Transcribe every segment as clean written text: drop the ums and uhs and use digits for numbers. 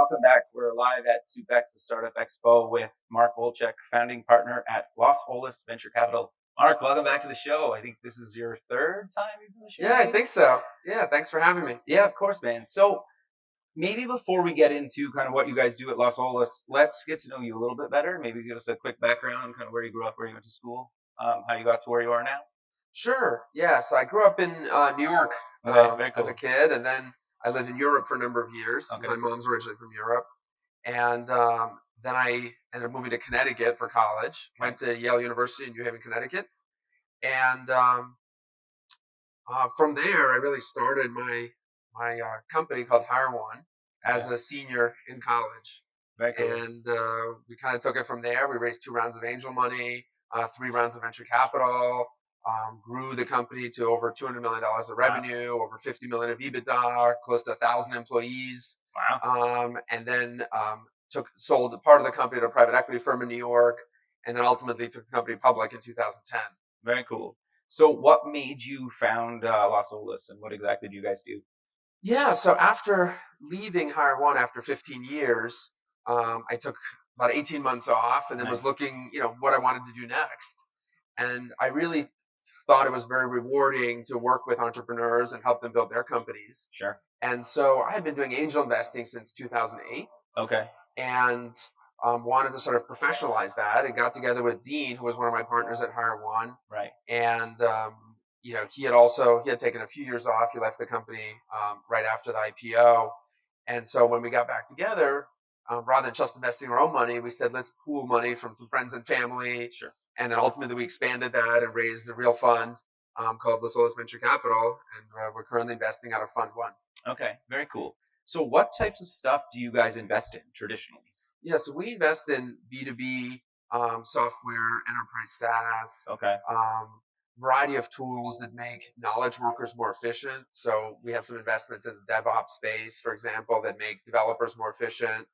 welcome back. We're live at SoupX, the Startup Expo, with Mark Wolchek, founding partner at Los Olas Venture Capital. Mark, welcome back to the show. I think this is your third time you've been on the show. Yeah, I think so. Yeah, thanks for having me. Yeah, of course, man. So maybe before we get into kind of what you guys do at Los Olas, let's get to know you a little bit better. Maybe give us a quick background, kind of where you grew up, where you went to school, how you got to where you are now. Sure. Yeah, so I grew up in New York Okay, very as cool. a kid, and then I lived in Europe for a number of years. Okay. My mom's originally from Europe. And then I ended up moving to Connecticut for college. Okay. Went to Yale University in New Haven, Connecticut. And from there, I really started my company called Hire One as a senior in college. Very cool. And we kind of took it from there. We raised 2 rounds of angel money, 3 rounds of venture capital, grew the company to over $200 million of revenue, over 50 million of EBITDA, close to 1,000 employees. Wow. And then sold part of the company to a private equity firm in New York, and then ultimately took the company public in 2010. Very cool. So what made you found Los Olas, and what exactly do you guys do? Yeah, so after leaving Hire One after 15 years, I took about 18 months off and then was looking, what I wanted to do next. And I really thought it was very rewarding to work with entrepreneurs and help them build their companies. Sure. And so I had been doing angel investing since 2008. Okay. And wanted to sort of professionalize that, and got together with Dean, who was one of my partners at Hire One. Right. And he had taken a few years off. He left the company right after the IPO. And so when we got back together, rather than just investing our own money, we said, let's pool money from some friends and family. Sure. And then ultimately we expanded that and raised a real fund called Los Olas Venture Capital. And we're currently investing out of Fund One. Okay, very cool. So what types of stuff do you guys invest in traditionally? Yeah, so we invest in B2B software, enterprise SaaS, Okay. Variety of tools that make knowledge workers more efficient. So we have some investments in the DevOps space, for example, that make developers more efficient.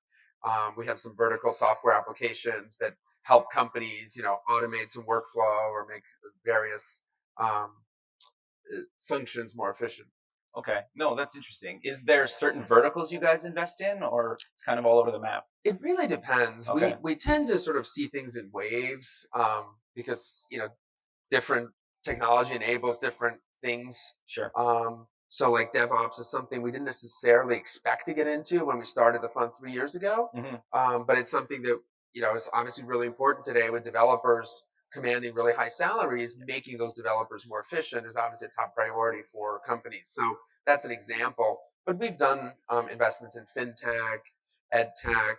We have some vertical software applications that help companies, automate some workflow or make various functions more efficient. Okay. No, that's interesting. Is there certain verticals you guys invest in, or it's kind of all over the map? It really depends. Okay. We tend to sort of see things in waves because, different technology enables different things. Sure. So like DevOps is something we didn't necessarily expect to get into when we started the fund 3 years ago. Mm-hmm. But it's something that, is obviously really important today with developers commanding really high salaries. Making those developers more efficient is obviously a top priority for companies. So that's an example. But we've done investments in fintech, ed tech,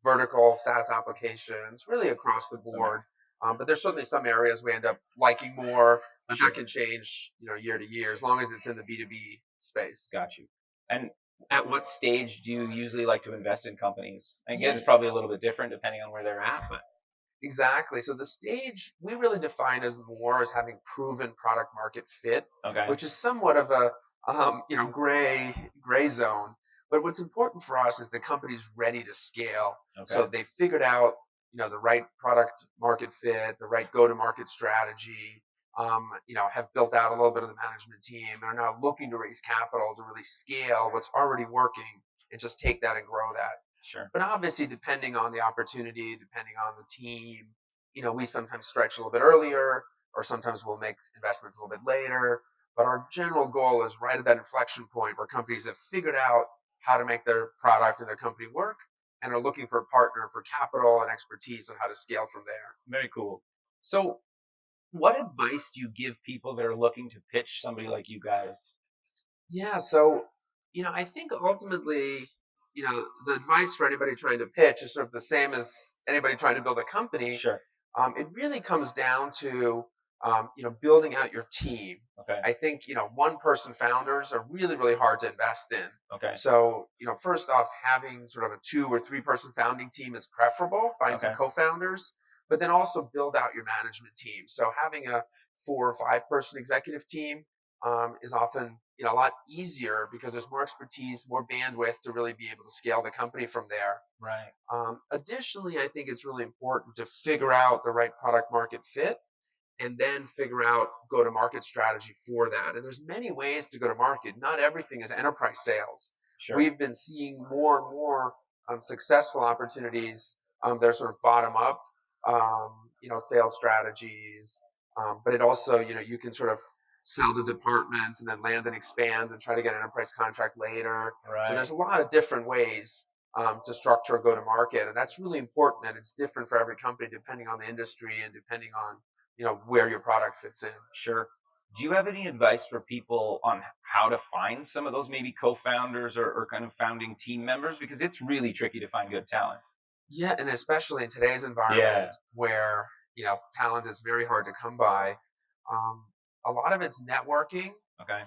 vertical SaaS applications, really across the board. But there's certainly some areas we end up liking more, but that can change, year to year, as long as it's in the B2B space. Got you. And at what stage do you usually like to invest in companies? I guess it's probably a little bit different depending on where they're at, but. Exactly. So the stage we really define as more as having proven product market fit, Okay. which is somewhat of a gray zone. But what's important for us is the company's ready to scale. Okay. So they figured out, the right product market fit, the right go-to-market strategy, have built out a little bit of the management team, and are now looking to raise capital to really scale what's already working and just take that and grow that. Sure. But obviously, depending on the opportunity, depending on the team, we sometimes stretch a little bit earlier, or sometimes we'll make investments a little bit later. But our general goal is right at that inflection point where companies have figured out how to make their product and their company work, and are looking for a partner for capital and expertise on how to scale from there. Very cool. So what advice do you give people that are looking to pitch somebody like you guys? Yeah, so, I think ultimately, the advice for anybody trying to pitch is sort of the same as anybody trying to build a company. Sure. It really comes down to, building out your team. Okay. I think, one-person founders are really, really hard to invest in. Okay. So, first off, having sort of a 2 or 3-person founding team is preferable. Find some co-founders, but then also build out your management team. So having a 4 or 5-person executive team is often, a lot easier because there's more expertise, more bandwidth to really be able to scale the company from there. Right. Additionally, I think it's really important to figure out the right product market fit, and then figure out go-to-market strategy for that. And there's many ways to go to market. Not everything is enterprise sales. Sure. we've been seeing more and more successful opportunities that are sort of bottom up, sales strategies. But it also, you can sort of sell to departments and then land and expand and try to get an enterprise contract later. So Right. there's a lot of different ways to structure a go to market, and that's really important. And it's different for every company depending on the industry and depending on where your product fits in. Sure. Do you have any advice for people on how to find some of those maybe co-founders or kind of founding team members? Because it's really tricky to find good talent. Yeah, and especially in today's Yeah. environment where talent is very hard to come by. Um, a lot of it's networking. Okay.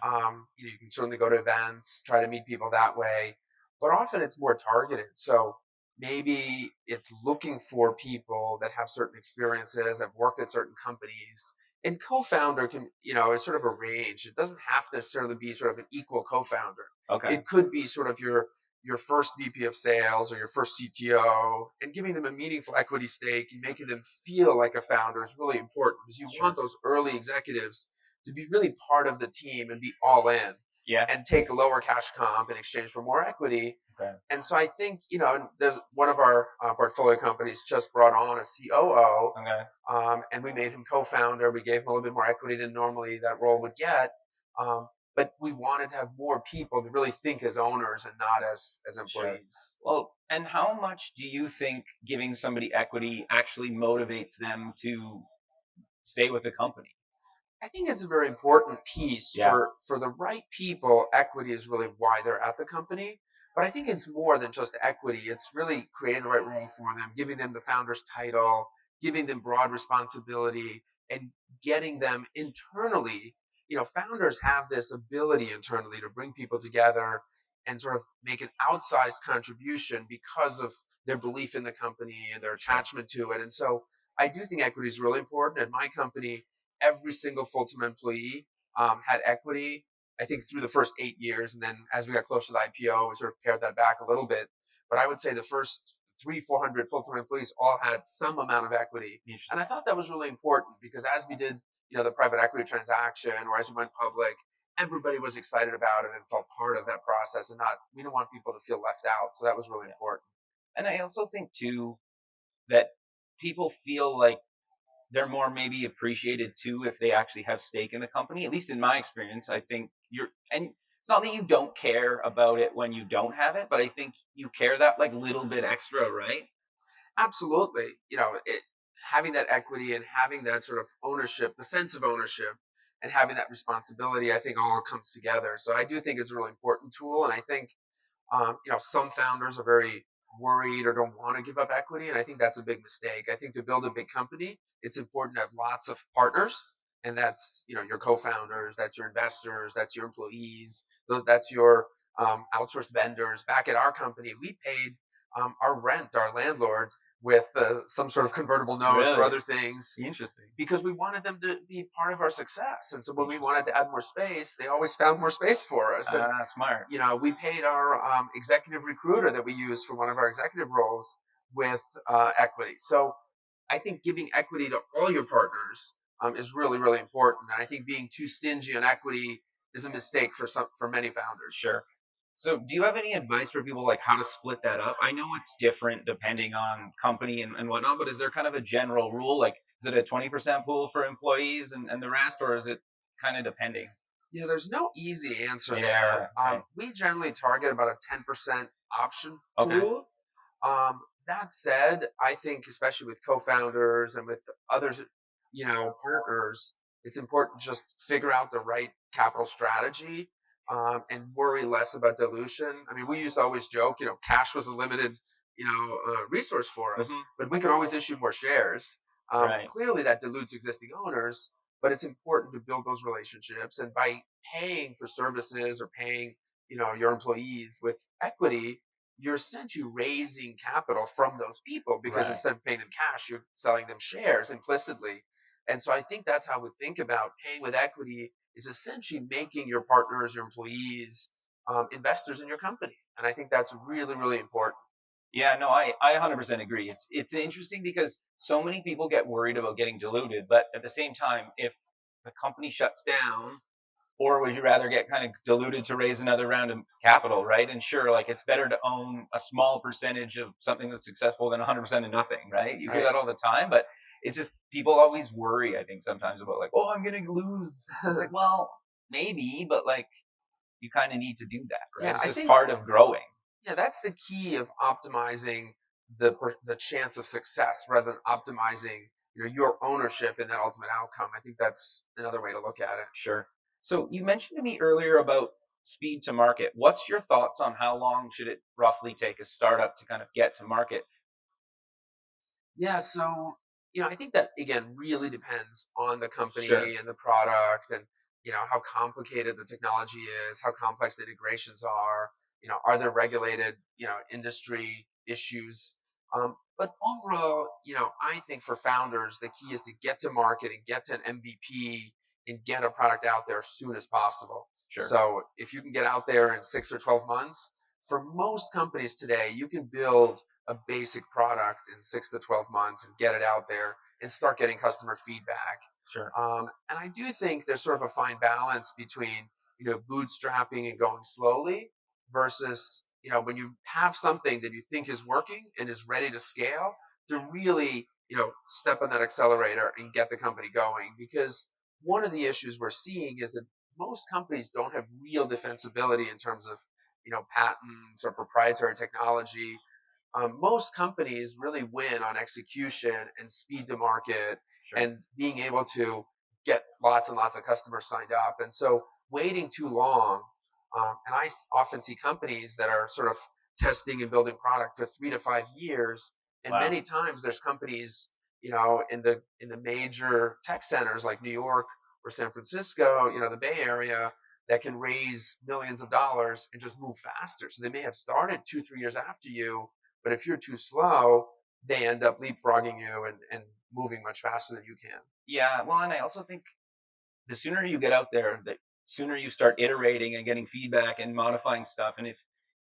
You can certainly go to events, try to meet people that way, but often it's more targeted. So maybe it's looking for people that have certain experiences, have worked at certain companies. And co-founder can, is sort of a range. It doesn't have to necessarily be sort of an equal co-founder. Okay. It could be sort of your first VP of sales or your first CTO, and giving them a meaningful equity stake and making them feel like a founder is really important, because you Sure. want those early executives to be really part of the team and be all in Yeah. and take lower cash comp in exchange for more equity. Okay. And so I think, and there's one of our portfolio companies just brought on a COO, Okay. and we made him co-founder. We gave him a little bit more equity than normally that role would get. Um, but we wanted to have more people that really think as owners and not as Sure. employees. Well, and how much do you think giving somebody equity actually motivates them to stay with the company? I think it's a very important piece Yeah. for the right people. Equity is really why they're at the company. But I think it's more than just equity. It's really creating the right role for them, giving them the founder's title, giving them broad responsibility, and getting them internally. Founders have this ability internally to bring people together and sort of make an outsized contribution because of their belief in the company and their Sure. attachment to it. And so I do think equity is really important. At my company, every single full-time employee had equity, I think, through the first 8 years. And then as we got closer to the IPO, we sort of pared that back a little bit. But I would say the first 400 full-time employees all had some amount of equity. And I Interesting. thought that was really important because as we did, the private equity transaction, or as we went public, everybody was excited about it and felt part of that process, and not, we don't want people to feel left out. So that was really Yeah. important. And I also think too that people feel like they're more maybe appreciated too if they actually have stake in the company. At least in my experience, I think and it's not that you don't care about it when you don't have it, but I think you care that like little bit extra, right? Absolutely. Having that equity and having that sort of ownership, the sense of ownership, and having that responsibility, I think all comes together. So I do think it's a really important tool. And I think, some founders are very worried or don't want to give up equity. And I think that's a big mistake. I think to build a big company, it's important to have lots of partners. And that's, your co-founders, that's your investors, that's your employees, that's your outsourced vendors. Back at our company, we paid our rent, our landlord, with some sort of convertible notes or Really other things, interesting. because we wanted them to be part of our success. And so when we wanted Interesting. to add more space, they always found more space for us. And Ah, smart. we paid our executive recruiter that we use for one of our executive roles with equity. So I think giving equity to all your partners is really, really important. And I think being too stingy on equity is a mistake for many founders. Sure. So, do you have any advice for people like how to split that up? I know it's different depending on company and whatnot, but is there kind of a general rule? Like, is it a 20% pool for employees and the rest, or is it kind of depending? Yeah, there's no easy answer there. Yeah. Right. We generally target about a 10% option Okay. pool. That said, I think especially with co-founders and with others, partners, it's important to just figure out the right capital strategy, and worry less about dilution. I mean, we used to always joke, cash was a limited, resource for us, Hmm. but we could always issue more shares. Right. Clearly, that dilutes existing owners, but it's important to build those relationships. And by paying for services or paying, your employees with equity, you're essentially raising capital from those people, because Right. instead of paying them cash, you're selling them shares implicitly. And so I think that's how we think about paying with equity, is essentially making your partners, your employees, investors in your company. And I think that's really, really important. Yeah. No, I 100% agree. It's interesting because so many people get worried about getting diluted, but at the same time, if the company shuts down, Or would you rather get kind of diluted to raise another round of capital, right? And sure, like it's better to own a small percentage of something that's successful than 100% of nothing, right? You hear Right. that all the time, but it's just people always worry, I think, sometimes about like, oh, I'm going to lose. It's like, well, maybe, but like you kind of need to do that, right? Yeah, It's I just think part of growing. yeah, that's the key of optimizing the chance of success rather than optimizing your ownership in that ultimate outcome. I think that's another way to look at it. Sure. So you mentioned to me earlier about speed to market. What's your thoughts on how long should it roughly take a startup to kind of get to market? Yeah, so I think that again really depends on the Sure. company and the product and how complicated the technology is, how complex the integrations are, are there regulated, industry issues. But overall, I think for founders, the key is to get to market and get to an MVP and get a product out there as soon as possible. Sure. So if you can get out there in 6 or 12 months, for most companies today, you can build a basic product in 6 to 12 months and get it out there and start getting customer feedback. Sure. And I do think there's sort of a fine balance between, bootstrapping and going slowly versus, when you have something that you think is working and is ready to scale, to really, step on that accelerator and get the company going. Because one of the issues we're seeing is that most companies don't have real defensibility in terms of, patents or proprietary technology. Most companies really win on execution and speed to market Sure. and being able to get lots and lots of customers signed up. And so waiting too long, and often see companies that are sort of testing and building product for 3 to 5 years. And Wow. many times there's companies, in the major tech centers like New York or San Francisco, the Bay Area, that can raise millions of dollars and just move faster. So they may have started 2, 3 years after you, but if you're too slow, they end up leapfrogging you and moving much faster than you can. Yeah. Well, and I also think the sooner you get out there, the sooner you start iterating and getting feedback and modifying stuff. And if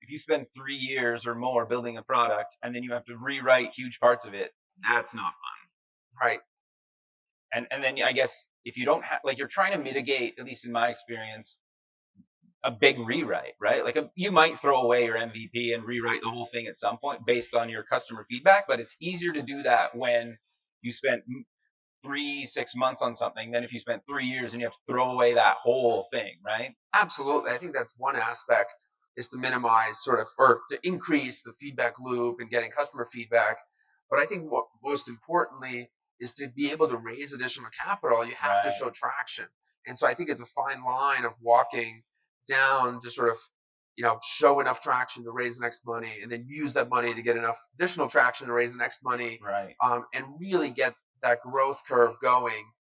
you spend 3 years or more building a product and then you have to rewrite huge parts of it, that's not fun. Right. And then I guess if you don't have like you're trying to mitigate, at least in my experience, a big rewrite, right? Like you might throw away your MVP and rewrite the whole thing at some point based on your customer feedback, but it's easier to do that when you spent 3, 6 months on something than if you spent 3 years and you have to throw away that whole thing, right? Absolutely. I think that's one aspect, is to minimize sort of or to increase the feedback loop and getting customer feedback. But I think what most importantly is to be able to raise additional capital, you have to Right. show traction. And so I think it's a fine line of walking down to sort of, show enough traction to raise the next money and then use that money to get enough additional traction to raise the next money, Right. and really get that growth curve going.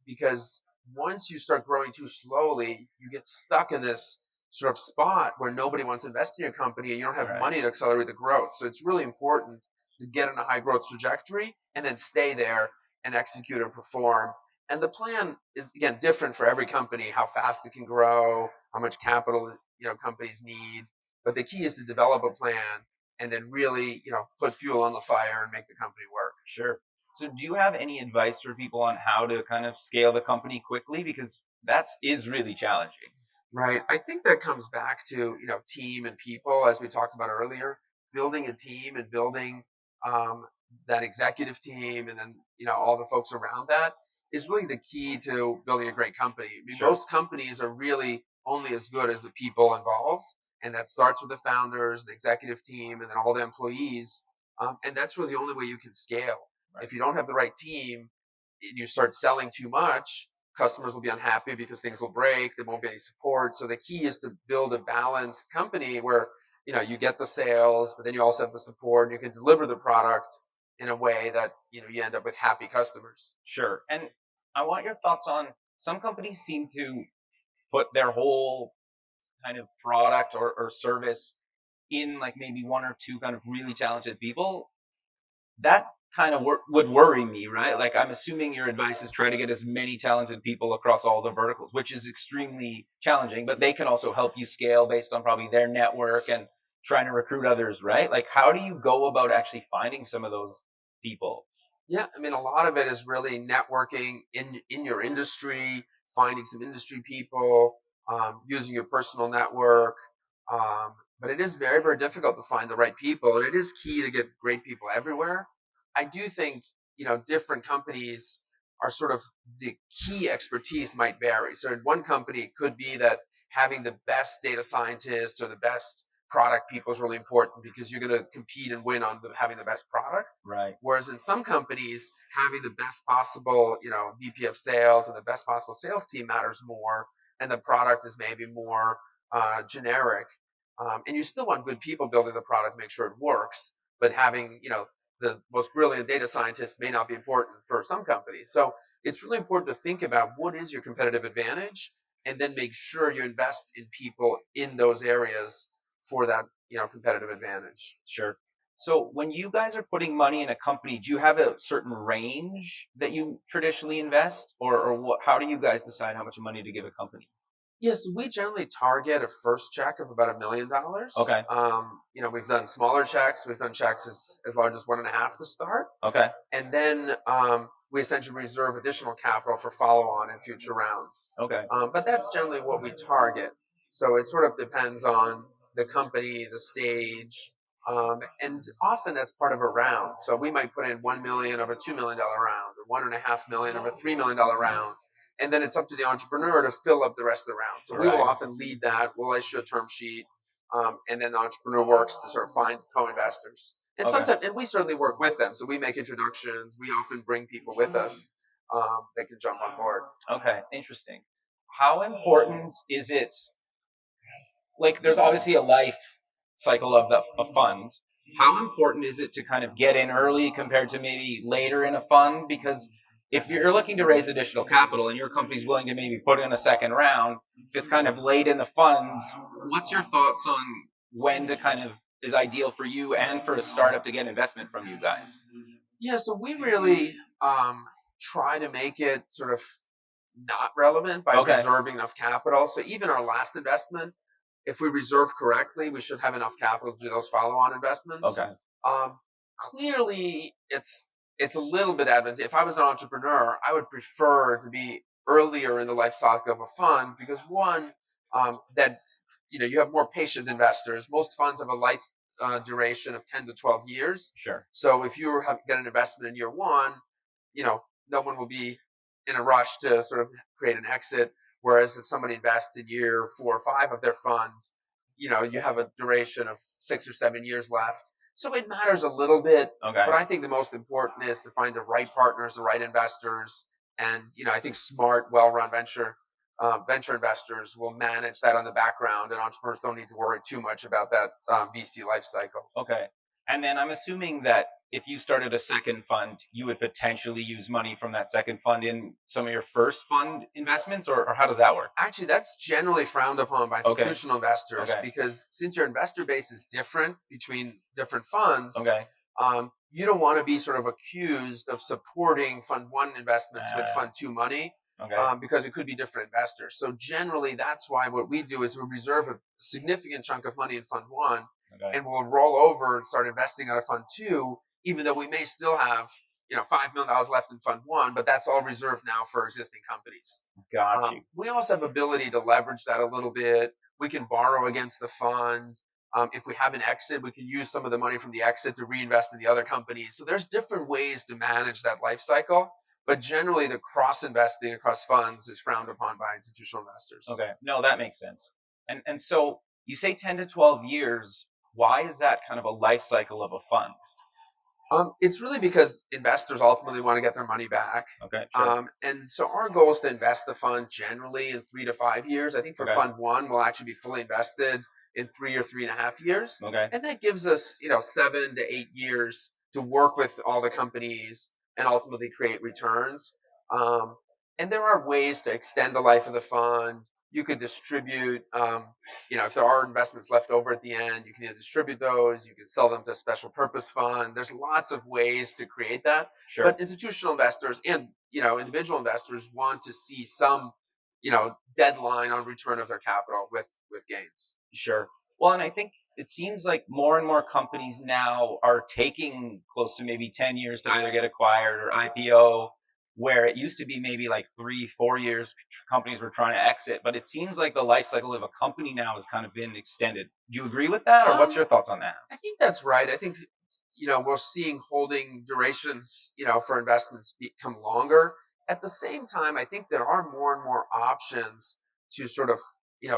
Because once you start growing too slowly, you get stuck in this sort of spot where nobody wants to invest in your company and you don't have Right. money to accelerate the growth. So it's really important to get on a high growth trajectory and then stay there and execute and perform. And the plan is again different for every company, how fast it can grow, how much capital companies need. But the key is to develop a plan and then really, put fuel on the fire and make the company work. Sure. So do you have any advice for people on how to kind of scale the company quickly? Because that is really challenging. Right. I think that comes back to, team and people, as we talked about earlier, building a team and building um, that executive team and then, all the folks around that is really the key to building a great company. I mean, Sure. most companies are really only as good as the people involved. And that starts with the founders, the executive team, and then all the employees. And that's really the only way you can scale. Right. If you don't have the right team and you start selling too much, customers will be unhappy because things will break. There won't be any support. So the key is to build a balanced company where you get the sales, but then you also have the support. And you can deliver the product in a way that you end up with happy customers. Sure. And I want your thoughts on some companies seem to put their whole kind of product or service in like maybe one or two kind of really talented people. That kind of would worry me, right? Like I'm assuming your advice is try to get as many talented people across all the verticals, which is extremely challenging, but they can also help you scale based on probably their network and trying to recruit others, right? Like how do you go about actually finding some of those people? Yeah, I mean, a lot of it is really networking in your industry, finding some industry people, using your personal network. But it is very, very difficult to find the right people, and it is key to get great people everywhere. I do think, different companies are sort of the key expertise might vary. So in one company, it could be that having the best data scientists or the best product people is really important because you're going to compete and win on having the best product. Right. Whereas in some companies, having the best possible, VP of sales and the best possible sales team matters more, and the product is maybe more generic. And you still want good people building the product, to make sure it works. But having, the most brilliant data scientists may not be important for some companies. So it's really important to think about what is your competitive advantage, and then make sure you invest in people in those areas for that, competitive advantage. Sure. So when you guys are putting money in a company, do you have a certain range that you traditionally invest, or what? How do you guys decide how much money to give a company? Yes, we generally target a first check of about $1 million. Okay. We've done smaller checks. We've done checks as large as 1.5 to start. Okay. And then we essentially reserve additional capital for follow-on and future rounds. Okay. But that's generally what we target. So it sort of depends on the company, the stage, and often that's part of a round. So we might put in 1 million of a $2 million round, or 1.5 million of a $3 million round, and then it's up to the entrepreneur to fill up the rest of the round. So we will often lead that. We'll issue a term sheet, and then the entrepreneur works to sort of find co-investors. And sometimes, and we certainly work with them. So we make introductions. We often bring people with us that can jump on board. Okay, interesting. How important is it? Like, there's obviously a life cycle of a fund. How important is it to kind of get in early compared to maybe later in a fund? Because if you're looking to raise additional capital and your company's willing to maybe put in a second round, if it's kind of late in the funds, what's your thoughts on when to kind of is ideal for you and for a startup to get investment from you guys? Yeah, so we really try to make it sort of not relevant by reserving enough capital. So even our last investment, if we reserve correctly, we should have enough capital to do those follow-on investments. Okay. Clearly, it's a little bit advantageous. If I was an entrepreneur, I would prefer to be earlier in the life cycle of a fund because one, that you have more patient investors. Most funds have a life duration of 10 to 12 years. Sure. So if you get an investment in year one, no one will be in a rush to sort of create an exit. Whereas if somebody invests in year 4 or 5 of their fund, you have a duration of 6 or 7 years left. So it matters a little bit. Okay. But I think the most important is to find the right partners, the right investors. And, I think smart, well-run venture investors will manage that on the background, and entrepreneurs don't need to worry too much about that VC life cycle. Okay. And then I'm assuming that if you started a second fund, you would potentially use money from that second fund in some of your first fund investments, or how does that work? Actually, that's generally frowned upon by institutional investors because since your investor base is different between different funds, you don't want to be sort of accused of supporting fund one investments with fund two money. Because it could be different investors. So generally, that's why what we do is we reserve a significant chunk of money in fund one, and we'll roll over and start investing out of fund two, even though we may still have $5 million left in fund one, but that's all reserved now for existing companies. Got you. We also have ability to leverage that a little bit. We can borrow against the fund. If we have an exit, we can use some of the money from the exit to reinvest in the other companies. So there's different ways to manage that life cycle. But generally, the cross-investing across funds is frowned upon by institutional investors. Okay. No, that makes sense. And so you say 10 to 12 years. Why is that kind of a life cycle of a fund? It's really because investors ultimately want to get their money back. Okay. Sure. And so our goal is to invest the fund generally in 3 to 5 years. I think for fund one, we'll actually be fully invested in 3 or 3.5 years. Okay. And that gives us, 7 to 8 years to work with all the companies and ultimately create returns. And there are ways to extend the life of the fund. You could distribute, if there are investments left over at the end, you can either distribute those, you can sell them to a special purpose fund. There's lots of ways to create that. Sure. But institutional investors and, individual investors want to see some, deadline on return of their capital with gains. Sure. Well, and I think it seems like more and more companies now are taking close to maybe 10 years to either get acquired or IPO. where it used to be maybe like 3, 4 years companies were trying to exit, but it seems like the life cycle of a company now has kind of been extended. Do you agree with that, or what's Um, your thoughts on that? I think that's right. I think we're seeing holding durations, for investments become longer. At the same time, I think there are more and more options to sort of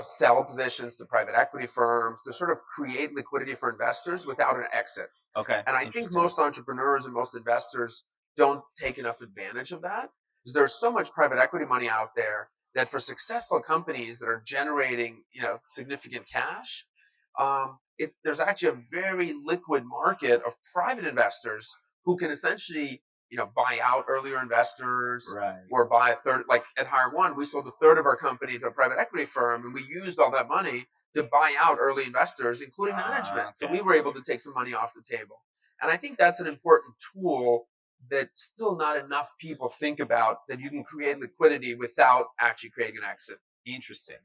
sell positions to private equity firms to sort of create liquidity for investors without an exit. Okay, And I think interesting. most entrepreneurs and most investors don't take enough advantage of that because there's so much private equity money out there that for successful companies that are generating, significant cash, there's actually a very liquid market of private investors who can essentially, buy out earlier investors Right. or buy a third. Like at Hire One, we sold a third of our company to a private equity firm, and we used all that money to buy out early investors, including management. So we Okay. were able to take some money off the table. And I think that's an important tool that still not enough people think about, that you can create liquidity without actually creating an exit. Interesting.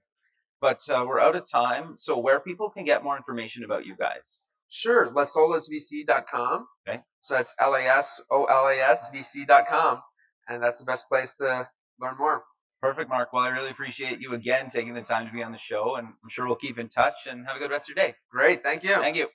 But we're out of time. So where people can get more information about you guys? Sure, lasolasvc.com. Okay. So that's lasolasvc.com. And that's the best place to learn more. Perfect, Mark. Well, I really appreciate you again taking the time to be on the show, and I'm sure we'll keep in touch and have a good rest of your day. Great. Thank you. Thank you.